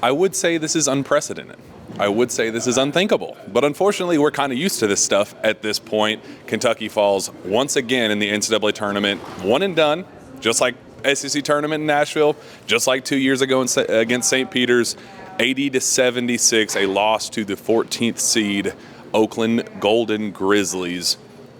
I would say this is unprecedented. I would say this is unthinkable. But unfortunately, we're kind of used to this stuff at this point. Kentucky falls once again in the NCAA tournament, one and done, just like SEC tournament in Nashville, just like 2 years ago against St. Peter's, 80-76, a loss to the 14th seed Oakland Golden Grizzlies.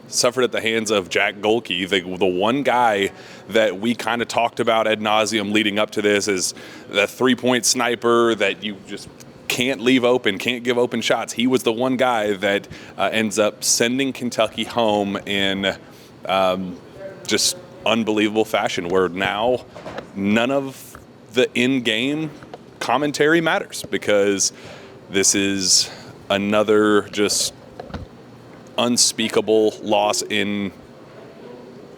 Suffered at the hands of Jack Gohlke, the one guy that we kind of talked about ad nauseum leading up to this as the three-point sniper that you just can't leave open, can't give open shots. He was the one guy that ends up sending Kentucky home in just unbelievable fashion, where now none of the in-game commentary matters because this is another just unspeakable loss in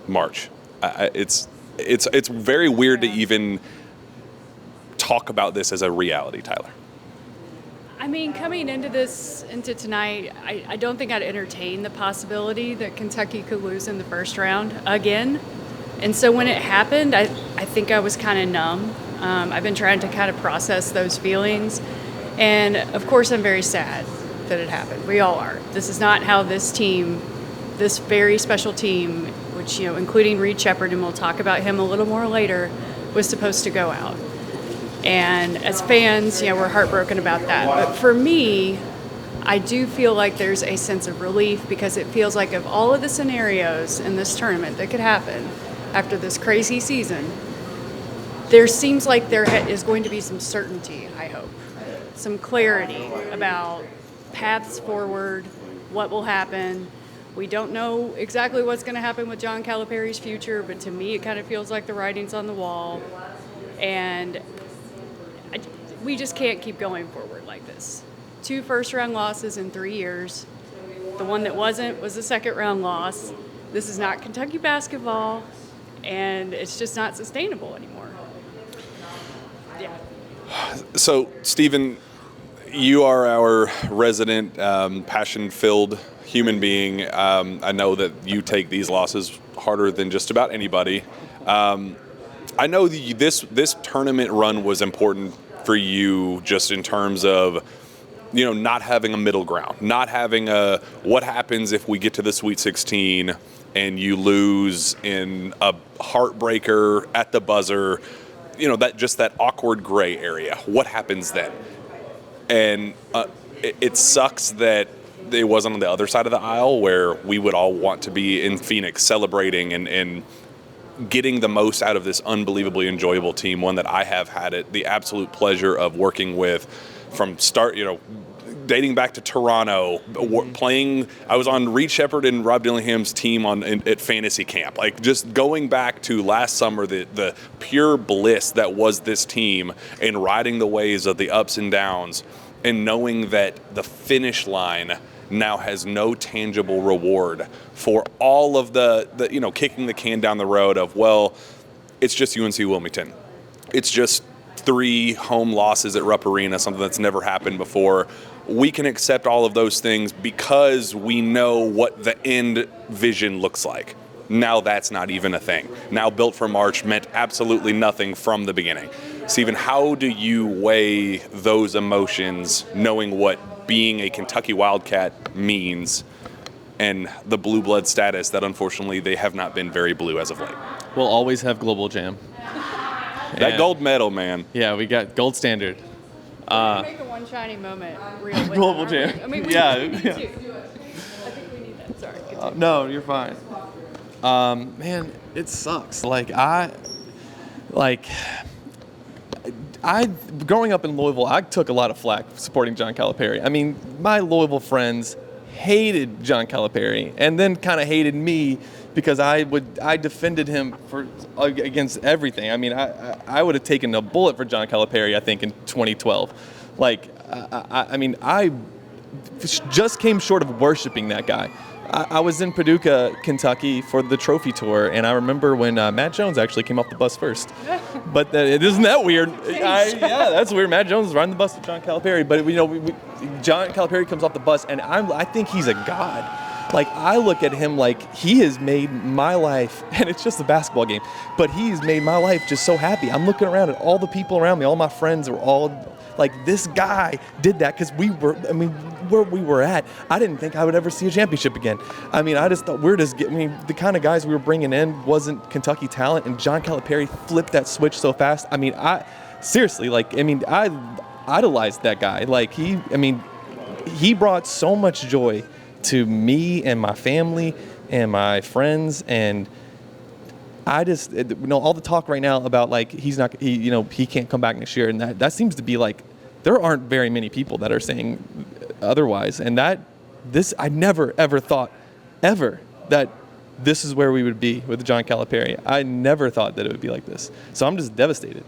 March. It's very weird to even talk about this as a reality, Tyler. I mean, coming into tonight, I don't think I'd entertain the possibility that Kentucky could lose in the first round again. And so when it happened, I think I was kind of numb. I've been trying to kind of process those feelings. And of course, I'm very sad that it happened. We all are. This is not how this team, this very special team, which, including Reed Sheppard, and we'll talk about him a little more later, was supposed to go out. And as fans, we're heartbroken about that. But for me, I do feel like there's a sense of relief because it feels like of all of the scenarios in this tournament that could happen after this crazy season, there seems like there is going to be some certainty, I hope, some clarity about paths forward, what will happen. We don't know exactly what's going to happen with John Calipari's future, but to me it kind of feels like the writing's on the wall. And we just can't keep going forward like this. 2 first-round losses in 3 years. The one that wasn't was a second-round loss. This is not Kentucky basketball, and it's just not sustainable anymore. Yeah. So, Stephen, you are our resident passion-filled human being. I know that you take these losses harder than just about anybody. I know this tournament run was important for you just in terms of, not having a middle ground, not having a what happens if we get to the Sweet 16 and you lose in a heartbreaker at the buzzer, that awkward gray area. What happens then? And it sucks that it wasn't on the other side of the aisle where we would all want to be in Phoenix celebrating and getting the most out of this unbelievably enjoyable team, one that I have had the absolute pleasure of working with from start, dating back to Toronto, playing. I was on Reed Sheppard and Rob Dillingham's team at fantasy camp. Like just going back to last summer, the pure bliss that was this team and riding the waves of the ups and downs and knowing that the finish line now has no tangible reward for all of the kicking the can down the road of, well, it's just UNC Wilmington. It's just 3 home losses at Rupp Arena, something that's never happened before. We can accept all of those things because we know what the end vision looks like. Now that's not even a thing. Now Built for March meant absolutely nothing from the beginning. Stephen, how do you weigh those emotions knowing what being a Kentucky Wildcat means and the blue blood status that unfortunately they have not been very blue as of late? We'll always have Global Jam. That gold medal, man. Yeah, we got gold standard. We make the one shining moment real with Global them, Jam. I mean, we Yeah. need to. I think we need that. Sorry. Continue. No, you're fine. Man, it sucks. Growing up in Louisville, I took a lot of flack supporting John Calipari. I mean, my Louisville friends hated John Calipari and then kind of hated me because I defended him against everything. I mean, I would have taken a bullet for John Calipari, I think, in 2012. I just came short of worshiping that guy. I was in Paducah, Kentucky for the trophy tour, and I remember when Matt Jones actually came off the bus first. But isn't that weird? Yeah, that's weird. Matt Jones was riding the bus with John Calipari, but John Calipari comes off the bus, and I think he's a god. Like, I look at him like he has made my life, and it's just a basketball game, but he's made my life just so happy. I'm looking around at all the people around me, all my friends are all Like, this guy did that because where we were at, I didn't think I would ever see a championship again. I mean, I just thought the kind of guys we were bringing in wasn't Kentucky talent, and John Calipari flipped that switch so fast. I mean, I idolized that guy. Like, he brought so much joy to me and my family and my friends, and I just, all the talk right now about like he can't come back next year, and that seems to be like there aren't very many people that are saying otherwise, and I never ever thought ever that this is where we would be with John Calipari. I never thought that it would be like this, so I'm just devastated.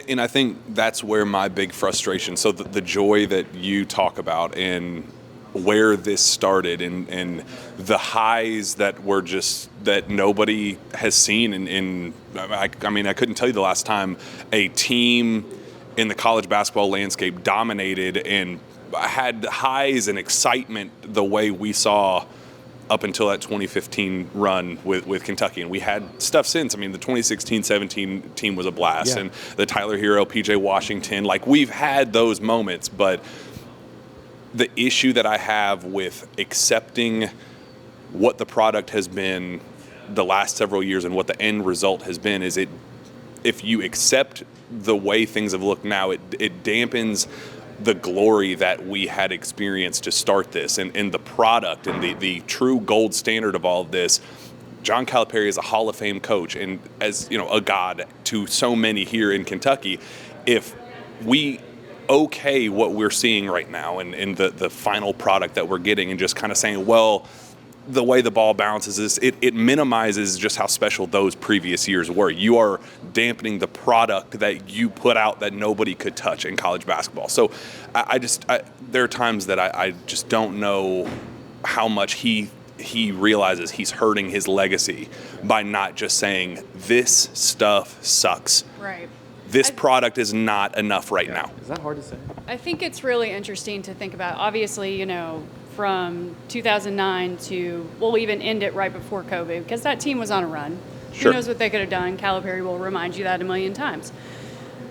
And I think that's where my big frustration. So the joy that you talk about and where this started and the highs that were just that nobody has seen. I couldn't tell you the last time a team in the college basketball landscape dominated and had highs and excitement the way we saw up until that 2015 run with Kentucky. And we had stuff since. I mean, the 2016-17 team was a blast. Yeah. And the Tyler Hero, PJ Washington, like, we've had those moments. But the issue that I have with accepting what the product has been the last several years and what the end result has been is if you accept the way things have looked now, it dampens the glory that we had experienced to start this and the product and the true gold standard of all of this. John Calipari is a Hall of Fame coach and, as you know, a god to so many here in Kentucky. If we okay what we're seeing right now and the final product that we're getting and just kind of saying, well, the way the ball bounces, it minimizes just how special those previous years were. You are dampening the product that you put out that nobody could touch in college basketball. So there are times that I just don't know how much he realizes he's hurting his legacy by not just saying this stuff sucks. Right. This product is not enough right now. Is that hard to say? I think it's really interesting to think about. Obviously, from 2009 to, we'll even end it right before COVID, because that team was on a run. Sure. Who knows what they could have done? Calipari will remind you that a million times.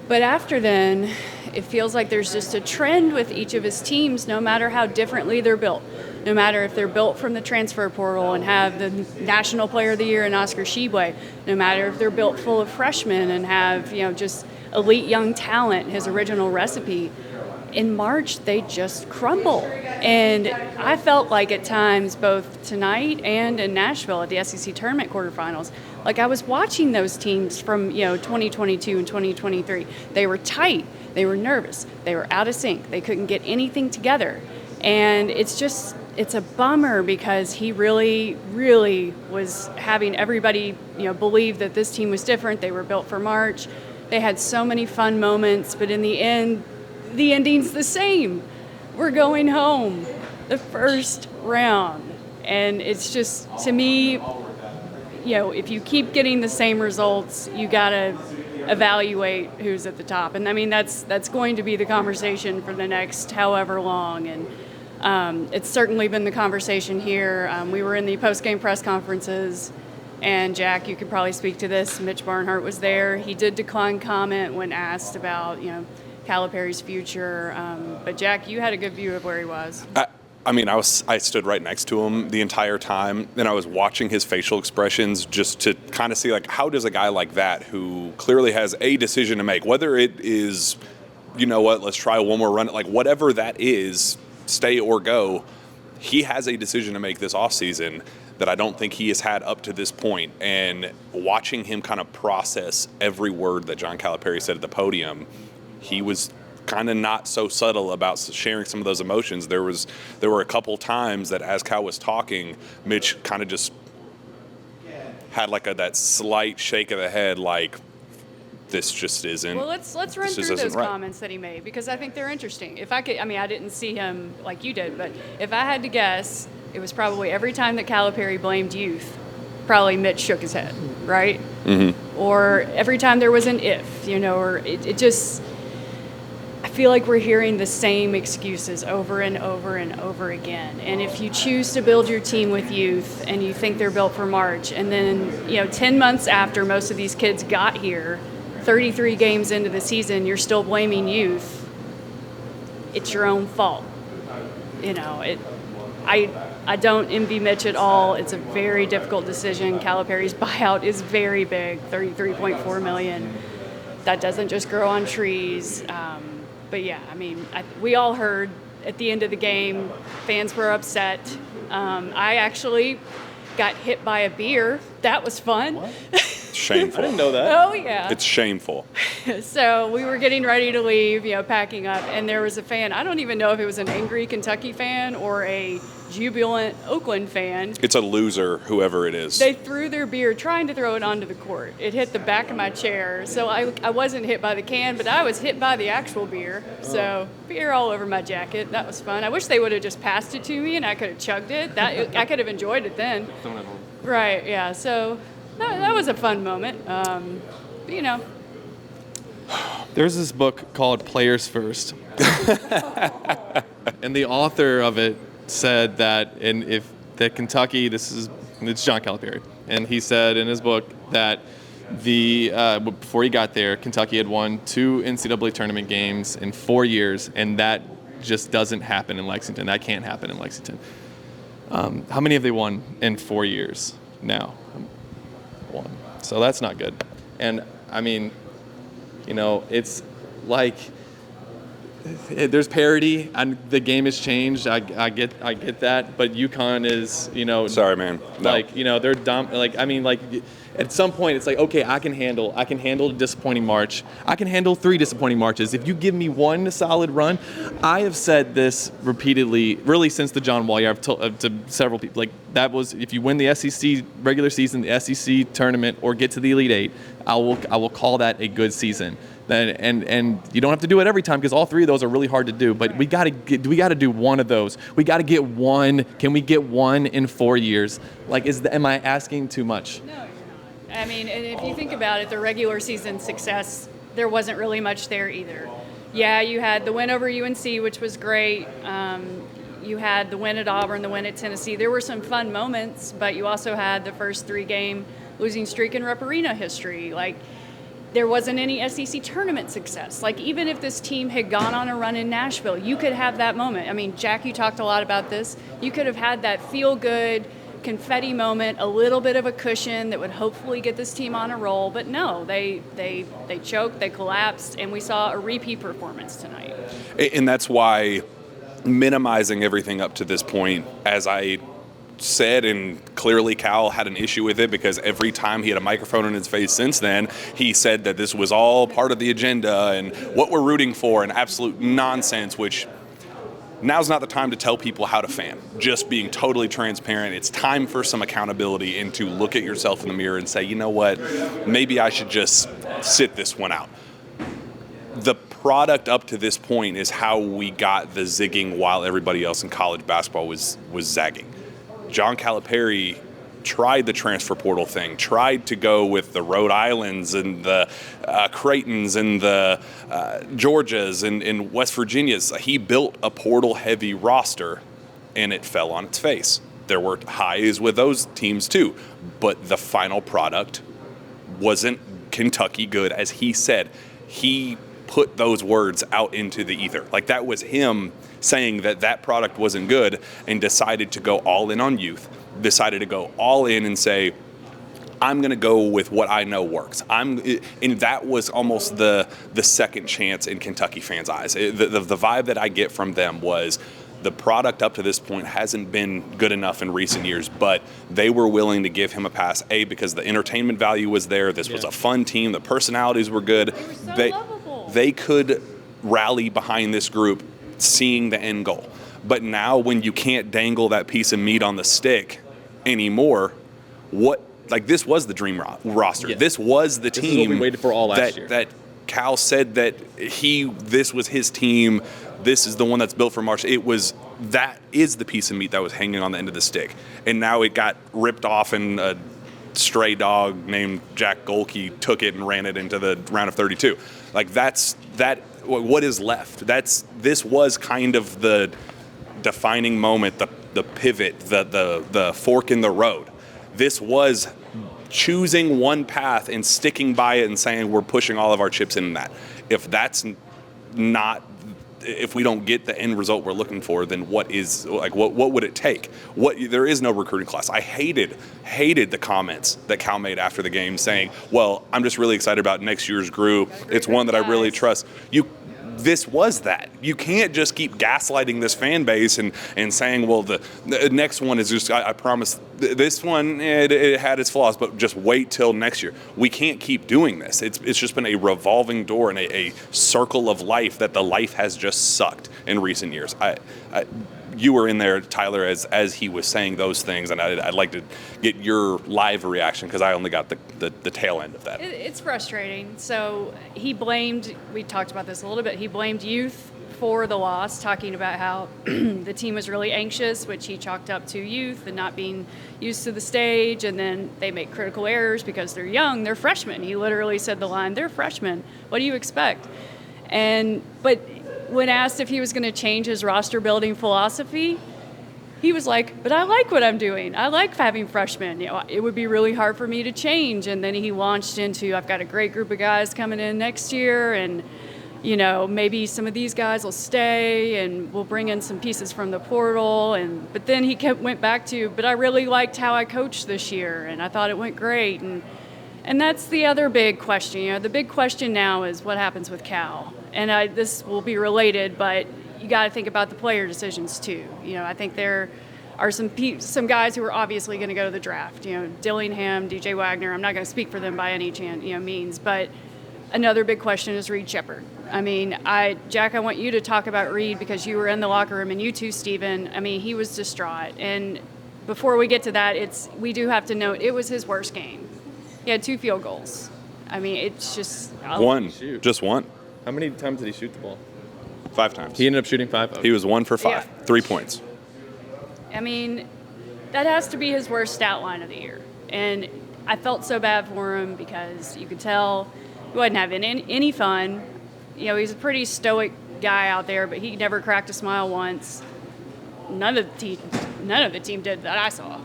But after then, it feels like there's just a trend with each of his teams, no matter how differently they're built. No matter if they're built from the transfer portal and have the National Player of the Year in Oscar Tshiebwe, no matter if they're built full of freshmen and have, just elite young talent, his original recipe, in March, they just crumble. And I felt like at times, both tonight and in Nashville at the SEC Tournament quarterfinals, like I was watching those teams from, 2022 and 2023. They were tight. They were nervous. They were out of sync. They couldn't get anything together. And it's a bummer because he really, really was having everybody, believe that this team was different. They were built for March. They had so many fun moments, but in the end, the ending's the same. We're going home the first round. And it's just, to me, if you keep getting the same results, you got to evaluate who's at the top. And I mean, that's going to be the conversation for the next however long. And it's certainly been the conversation here. We were in the post-game press conferences, and Jack, you could probably speak to this. Mitch Barnhart was there. He did decline comment when asked about, Calipari's future. But Jack, you had a good view of where he was. I stood right next to him the entire time, and I was watching his facial expressions just to kind of see, like, how does a guy like that, who clearly has a decision to make, whether it is, let's try one more run, like whatever that is, stay or go, he has a decision to make this offseason that I don't think he has had up to this point. And watching him kind of process every word that John Calipari said at the podium, he was kind of not so subtle about sharing some of those emotions. There were a couple times that as Cal was talking, Mitch kind of just had like that slight shake of the head, like, this just isn't. Well, let's run through those comments that he made, because I think they're interesting. If I could, I didn't see him like you did, but if I had to guess, it was probably every time that Calipari blamed youth, probably Mitch shook his head, right? Mm-hmm. Or every time there was an if, or it just, I feel like we're hearing the same excuses over and over and over again. And if you choose to build your team with youth and you think they're built for March, and then, 10 months after most of these kids got here, 33 games into the season, you're still blaming youth, it's your own fault. You know, I don't envy Mitch at all. It's a very difficult decision. Calipari's buyout is very big, $33.4 million. That doesn't just grow on trees. But yeah, I mean, we all heard at the end of the game, fans were upset. I actually got hit by a beer. That was fun. What? Shameful. I didn't know that. Oh yeah. It's shameful. So we were getting ready to leave, packing up, and there was a fan. I don't even know if it was an angry Kentucky fan or a jubilant Oakland fan. It's a loser, whoever it is. They threw their beer, trying to throw it onto the court. It hit the back of my chair. So I wasn't hit by the can, but I was hit by the actual beer. So beer all over my jacket. That was fun. I wish they would have just passed it to me and I could have chugged it. I could have enjoyed it then. Right, yeah. So that was a fun moment. There's this book called Players First. And the author of it said that Kentucky, it's John Calipari, and he said in his book that before he got there, Kentucky had won 2 NCAA tournament games in 4 years, and that just doesn't happen in Lexington. That can't happen in Lexington. How many have they won in 4 years now? 1. So that's not good. And I mean, it's like there's parity and the game has changed. I get that, but UConn is, Sorry, man. No. They're dumb. At some point it's like, okay, I can handle a disappointing March. I can handle 3 disappointing Marches. If you give me 1 solid run, I have said this repeatedly, really since the John Wall year. I've told to several people, that was, if you win the SEC regular season, the SEC tournament, or get to the Elite Eight, I will call that a good season. And you don't have to do it every time because all 3 of those are really hard to do. But we got to do 1 of those. We got to get 1. Can we get 1 in 4 years? Am I asking too much? No, you're not. I mean, and if you think about it, the regular season success, there wasn't really much there either. Yeah, you had the win over UNC, which was great. You had the win at Auburn, the win at Tennessee. There were some fun moments, but you also had the first 3-game losing streak in Rep Arena history. There wasn't any SEC tournament success. Even if this team had gone on a run in Nashville, you could have that moment. I mean, Jack, you talked a lot about this. You could have had that feel-good confetti moment, a little bit of a cushion that would hopefully get this team on a roll. But no, they choked, they collapsed, and we saw a repeat performance tonight. And that's why minimizing everything up to this point, as I said, and clearly Cal had an issue with it because every time he had a microphone in his face since then, he said that this was all part of the agenda and what we're rooting for, and absolute nonsense, which now's not the time to tell people how to fan. Just being totally transparent. It's time for some accountability and to look at yourself in the mirror and say, you know what, maybe I should just sit this one out. The product up to this point is how we got the zigging while everybody else in college basketball was zagging. John Calipari tried the transfer portal thing, tried to go with the Rhode Islands and the Creightons and the Georgias and West Virginias. He built a portal-heavy roster, and it fell on its face. There were highs with those teams too, but the final product wasn't Kentucky good, as he said. He put those words out into the ether. That was him saying that product wasn't good, and decided to go all in on youth, decided to go all in and say, I'm going to go with what I know works. And that was almost the second chance in Kentucky fans' eyes. The vibe that I get from them was the product up to this point hasn't been good enough in recent years, but they were willing to give him a pass, because the entertainment value was there. This was a fun team. The personalities were good. They were so lovable. They could rally behind this group, seeing the end goal. But now when you can't dangle that piece of meat on the stick anymore, this was the dream roster. Yeah. This was the team. This is what we waited for all last year. That Cal said that this was his team. This is the one that's built for March. That is the piece of meat that was hanging on the end of the stick. And now it got ripped off, and a stray dog named Jack Gohlke took it and ran it into the round of 32. What is left? This was kind of the defining moment, the pivot, the fork in the road. This was choosing one path and sticking by it and saying we're pushing all of our chips in that. If that's not if we don't get the end result we're looking for, then what would it take? There is no recruiting class. I hated the comments that Cal made after the game saying, well, I'm just really excited about next year's group. It's one that I really trust. This was that. You can't just keep gaslighting this fan base and saying, well, the next one is just, I promise, this one, it had its flaws, but just wait till next year. We can't keep doing this. It's just been a revolving door and a circle of life that the life has just sucked in recent years. You were in there, Tyler, as he was saying those things, and I'd like to get your live reaction because I only got the tail end of that. It's frustrating. So we talked about this a little bit, he blamed youth for the loss, talking about how the team was really anxious, which he chalked up to youth and not being used to the stage, and then they make critical errors because they're young, they're freshmen. He literally said the line, they're freshmen. What do you expect? But when asked if he was going to change his roster building philosophy, he was like, but I like what I'm doing. I like having freshmen. It would be really hard for me to change. And then he launched into, I've got a great group of guys coming in next year, and maybe some of these guys will stay, and we'll bring in some pieces from the portal. But then he went back to, but I really liked how I coached this year, and I thought it went great. And that's the other big question. The big question now is what happens with Cal. And this will be related, but you got to think about the player decisions too. I think there are some guys who are obviously going to go to the draft. Dillingham, DJ Wagner. I'm not going to speak for them by any means, but another big question is Reed Sheppard. Jack, I want you to talk about Reed because you were in the locker room, and you too, Stephen. He was distraught. And before we get to that, we do have to note it was his worst game. He had 2 field goals. It's just one. Just one. How many times did he shoot the ball? 5 times. He ended up shooting 5. Okay. He was 1 for 5. Yeah. 3 points. That has to be his worst stat line of the year. And I felt so bad for him because you could tell he wasn't having any fun. He's a pretty stoic guy out there, but he never cracked a smile once. None of the team did that I saw.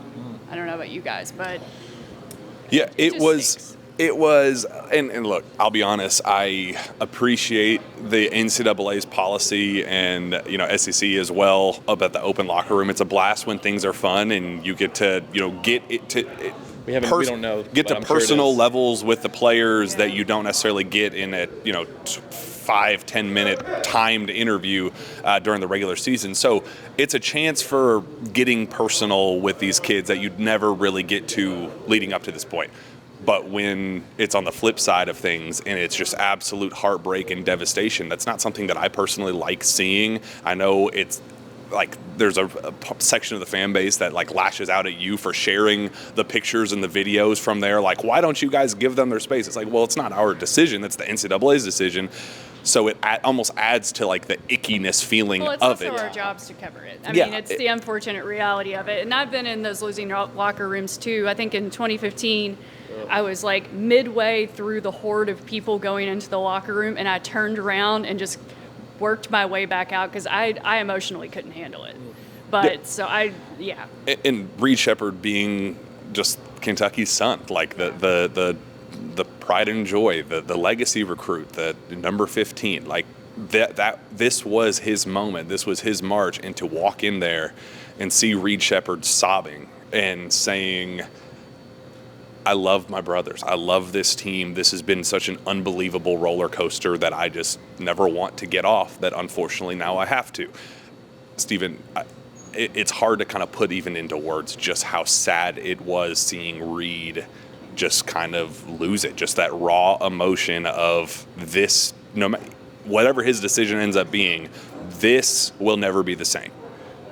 I don't know about you guys, but yeah, it was. Stinks. It was, and look, I'll be honest, I appreciate the NCAA's policy and, SEC as well about the open locker room. It's a blast when things are fun and you get to, get it to we don't know, get to I'm personal sure levels with the players that you don't necessarily get in a, 5-10 minute timed interview during the regular season. So it's a chance for getting personal with these kids that you'd never really get to leading up to this point. But when it's on the flip side of things and it's just absolute heartbreak and devastation, that's not something that I personally like seeing. I know it's like there's a section of the fan base that lashes out at you for sharing the pictures and the videos from there. Like, why don't you guys give them their space? It's like, well, it's not our decision. It's the NCAA's decision. So it almost adds to the ickiness feeling of it. Well, it's also our jobs to cover it. It's the unfortunate reality of it. And I've been in those losing locker rooms too. I think in 2015, I was midway through the horde of people going into the locker room, and I turned around and just worked my way back out because I emotionally couldn't handle it. But And Reed Sheppard being just Kentucky's son, the pride and joy, the legacy recruit, the number 15, this was his moment, this was his march, and to walk in there and see Reed Sheppard sobbing and saying, I love my brothers. I love this team. This has been such an unbelievable roller coaster that I just never want to get off, that unfortunately now I have to. Stephen, it's hard to kind of put even into words just how sad it was seeing Reed just kind of lose it. Just that raw emotion of this, whatever his decision ends up being, this will never be the same.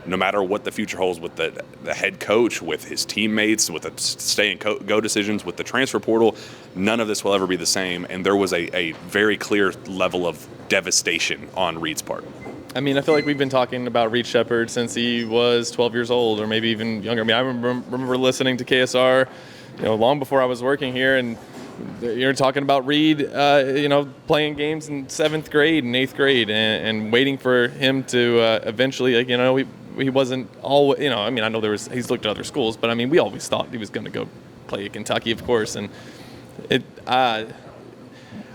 No matter what the future holds with the head coach, with his teammates, with the stay and go decisions, with the transfer portal, none of this will ever be the same. And there was a very clear level of devastation on Reed's part. I feel like we've been talking about Reed Sheppard since he was 12 years old or maybe even younger. I remember listening to KSR, long before I was working here, and you're talking about Reed, playing games in 7th grade and 8th grade and waiting for him to eventually, he wasn't always, I know he's looked at other schools, but we always thought he was going to go play at Kentucky, of course. And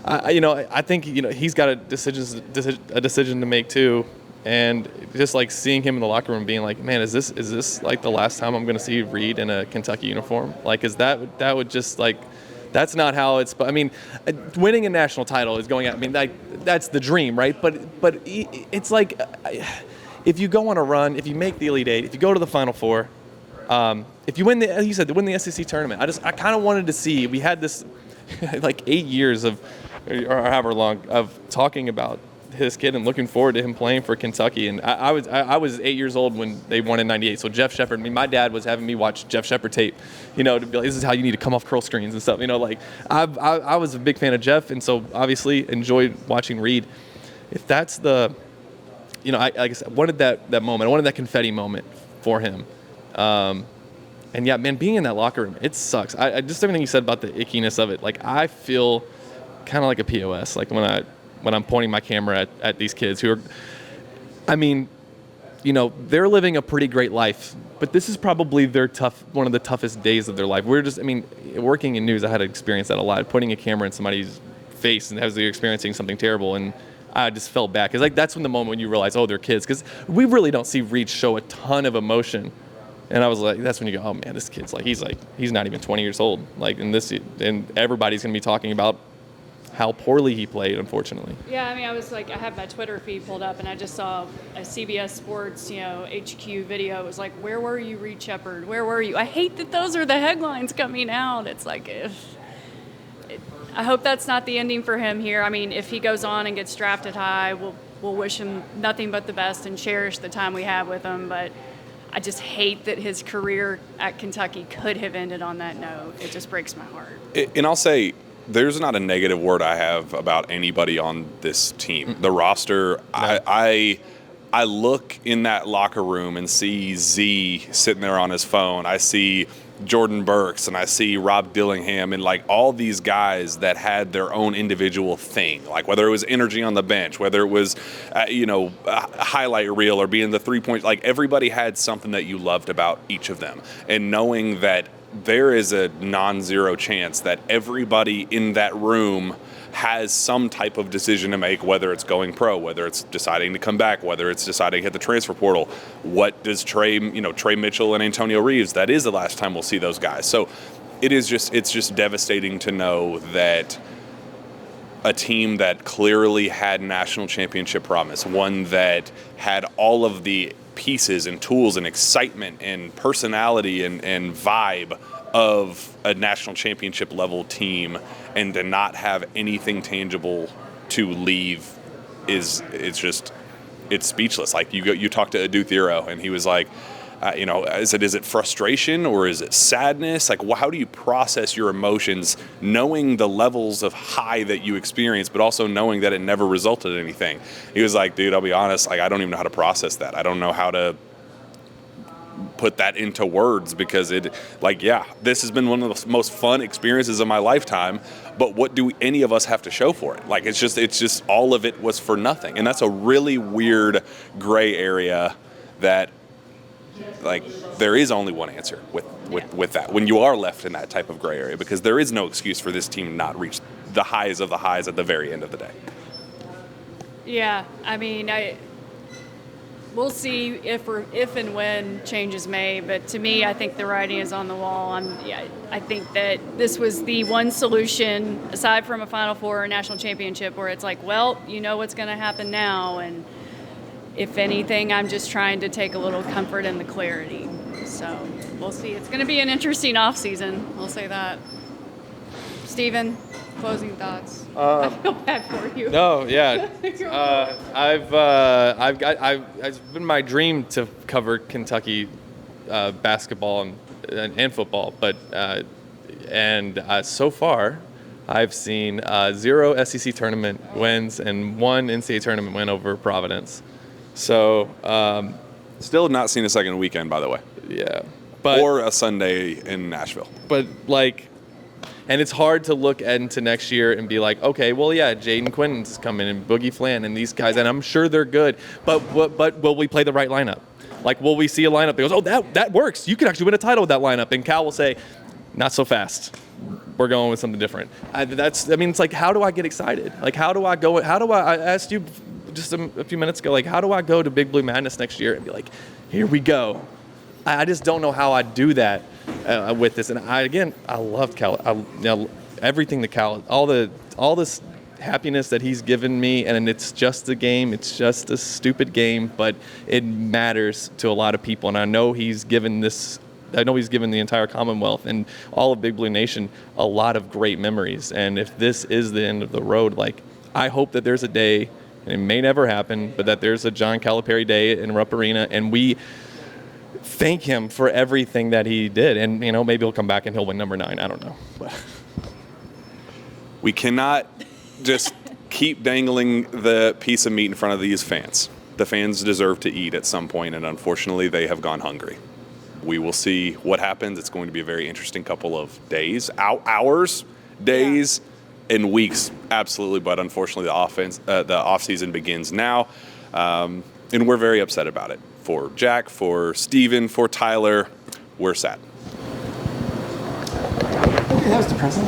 I think he's got a decision to make too, and just like seeing him in the locker room, being like, man, is this like the last time I'm going to see Reed in a Kentucky uniform? Like, that would just like, that's not how it's. I mean, winning a national title is going out. I mean, that's the dream, right? But it's like, if you go on a run, if you make the Elite Eight, if you go to the Final Four, if you win the SEC tournament, I kind of wanted to see. We had this like 8 years of, or however long, of talking about his kid and looking forward to him playing for Kentucky. And I was 8 years old when they won in '98. So Jeff Sheppard, my dad was having me watch Jeff Sheppard tape, to be like, this is how you need to come off curl screens and stuff. Like I was a big fan of Jeff, and so obviously enjoyed watching Reed. If that's the, like I said, wanted that moment. I wanted that confetti moment for him. And yeah, man, being in that locker room, it sucks. I just everything you said about the ickiness of it. Like, I feel kind of like a POS. Like when I'm pointing my camera at these kids who are, I mean, they're living a pretty great life, but this is probably one of the toughest days of their life. Working in news, I had to experience that a lot. Putting a camera in somebody's face and as they're experiencing something terrible, and I just fell back. It's like, that's when the moment when you realize, oh, they're kids, because we really don't see Reed show a ton of emotion. And I was like, that's when you go, oh man, this kid's like, he's not even 20 years old. Like, and everybody's gonna be talking about how poorly he played, unfortunately. Yeah, I mean, I was like, I have my Twitter feed pulled up, and I just saw a CBS Sports, HQ video. It was like, where were you, Reed Sheppard? Where were you? I hate that those are the headlines coming out. It's like, I hope that's not the ending for him here. I mean, if he goes on and gets drafted high, we'll wish him nothing but the best and cherish the time we have with him. But I just hate that his career at Kentucky could have ended on that note. It just breaks my heart. And I'll say, there's not a negative word I have about anybody on this team. The roster, no. I look in that locker room and see Z sitting there on his phone. I see Jordan Burks and I see Rob Dillingham and like all these guys that had their own individual thing, like whether it was energy on the bench, whether it was, a highlight reel or being the 3-point, like everybody had something that you loved about each of them. And knowing that there is a non-zero chance that everybody in that room has some type of decision to make, whether it's going pro, whether it's deciding to come back, whether it's deciding to hit the transfer portal. What does Tre Mitchell and Antonio Reeves, that is the last time we'll see those guys. So it's just devastating to know that a team that clearly had national championship promise, one that had all of the pieces and tools and excitement and personality and vibe of a national championship level team, and to not have anything tangible to leave it's speechless. Like you talked to Adu Thero and he was like, is it frustration or is it sadness? Like, how do you process your emotions knowing the levels of high that you experience, but also knowing that it never resulted in anything? He was like, dude, I'll be honest, like, I don't even know how to process that. I don't know how to put that into words, because this has been one of the most fun experiences of my lifetime, but what do any of us have to show for it? Like, it's just all of it was for nothing. And that's a really weird gray area that, like, there is only one answer with that when you are left in that type of gray area, because there is no excuse for this team not reach the highs of the highs at the very end of the day. Yeah, I mean, we'll see if and when change is made, but to me, I think the writing is on the wall. I think that this was the one solution, aside from a Final Four or a national championship, where it's like, well, you know what's going to happen now, and if anything, I'm just trying to take a little comfort in the clarity. So we'll see. It's going to be an interesting offseason. I'll say that. Steven, closing thoughts. I feel bad for you. No, yeah. It's been my dream to cover Kentucky basketball and football, but so far I've seen 0 SEC tournament wins and 1 NCAA tournament win over Providence. So, still not seen a second weekend, by the way. Yeah, or a Sunday in Nashville. But and it's hard to look into next year and be like, okay, well, yeah, Jaden Quinton's coming and Boogie Flan and these guys, and I'm sure they're good. But will we play the right lineup? Like, will we see a lineup that goes, oh, that works. You could actually win a title with that lineup. And Cal will say, not so fast. we're going with something different. It's like, how do I get excited? Like, I asked you just a few minutes ago, like, how do I go to Big Blue Madness next year and be like, here we go? I just don't know how I do that with this. And I loved Cal. Everything that Cal, all this happiness that he's given me, and it's just a game. It's just a stupid game, but it matters to a lot of people. And I know he's given the entire Commonwealth and all of Big Blue Nation a lot of great memories. And if this is the end of the road, like, I hope that there's a day, and it may never happen, but that there's a John Calipari day in Rupp Arena, and we thank him for everything that he did. And, maybe he'll come back and he'll win number 9. I don't know. But We cannot just keep dangling the piece of meat in front of these fans. The fans deserve to eat at some point, and unfortunately, they have gone hungry. We will see what happens. It's going to be a very interesting couple of days, hours, days, and weeks, absolutely. But unfortunately, the offseason begins now, and we're very upset about it. For Jack, for Steven, for Tyler, we're sad. That was depressing.